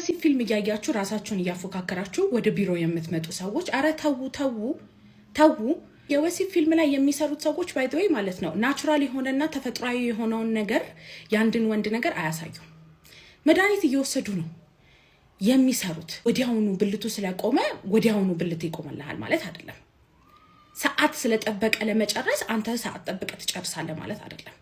የወሲብ ፊልም እያያችሁ ራሳችሁን እያፎካከራችሁ ወደ ቢሮ የምትመጡ ሰዎች አረ ተው። የወሲብ ፊልም ላይ የሚሰሩት ሰዎች ባይ ዘ ወይ ማለት ነው ናቹራል የሆነና ተፈጥሯዊ የሆነውን ነገር ያንድን ወንድ ነገር አያሳዩም። መድኃኒት እየወሰዱ ነው የሚሰሩት። ወዲያውኑ ብልቱ ስለቆመ ወዲያውኑ ብልት ይቆምልሃል ማለት አይደለም። ሰዓት ስለጠበቀ ለመጨረስ አንተ ሰዓት ጠብቀህ ትጨርሳለህ ማለት አይደለም።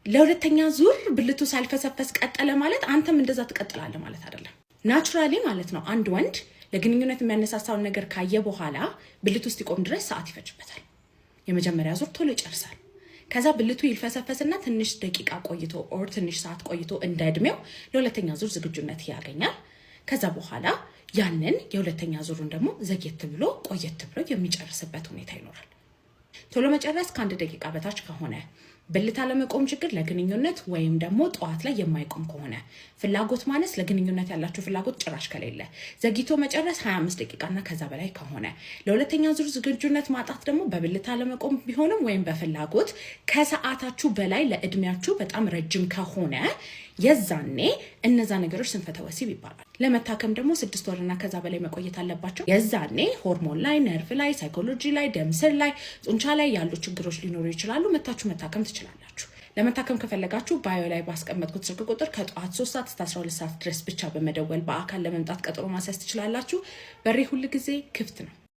ለሁለተኛ ዙር ብልቱ ሳልፈሰፈስ ቀጠለ ማለት አንተም እንደዛ ትቀጥላለህ ማለት አይደለም። ናቹራሊ ማለት ነው አንድ ወንድ ለግንኙነት የሚያነሳሳውን ነገር ካየ በኋላ ብልቱ ውስጥ ይቆም ድረስ ሰዓት ይፈጅበታል። የመጀመሪያ ዙር ቶሎ ይጨርሳል። ከዛ ብልቱ ይልፈሰፈስና ትንሽ ደቂቃ ቆይቶ ኦር ትንሽ ሰዓት ቆይቶ እንደ እድሜው ለሁለተኛ ዙር ዝግጁነት ያገኛል። ከዛ በኋላ ያንን የሁለተኛ ዙሩን ደግሞ ዘግየት ብሎ ቆየት ብሎ የሚጨርስበት ሁኔታ ይኖራል። ቶሎ መጨረስ ከአንድ ደቂቃ በታች ከሆነ ብልታ ለመቆም ችግር ለግንኙነት ወይም ደግሞ ጠዋት ላይ የማይቆም ከሆነ ፍላጎት ማነስ ለግንኙነት ያላችሁ ፍላጎት ጭራሽ ከሌለ ዘግይቶ መጨረስ 25 ደቂቃና ከዛ በላይ ከሆነ ለሁለተኛ ዙር ዝግጁነት ማጣት ደግሞ በብልታ ለመቆም ቢሆንም ወይም በፍላጎት ከሰዓታችሁ በላይ ለእድሜያችሁ በጣም ረጅም ከሆነ የዛኔ እነዛ ነገሮች ስንፈተ ወሲብ ይባላል። ለመታከም ደግሞ 6 ወርና ከዛ በላይ መቆየት አለባቸው። የዛኔ ሆርሞን ላይ፣ ነርቭ ላይ፣ ሳይኮሎጂ ላይ፣ ደም ስር ላይ፣ ጡንቻ ላይ ያሉ ችግሮች ሊኖሩ ይችላሉ። መታከም ትችላላችሁ። ለመታከም ከፈለጋችሁ ባዮ ላይ ባስቀመጥኩት ስልክ ቁጥር ከጠዋት 3 ሰዓት እስከ 12 ሰዓት ድረስ ብቻ በመደወል በአካል ለመምጣት ቀጠሮ ማስያዝ ትችላላችሁ። በሬ ሁሉ ጊዜ ክፍት ነው።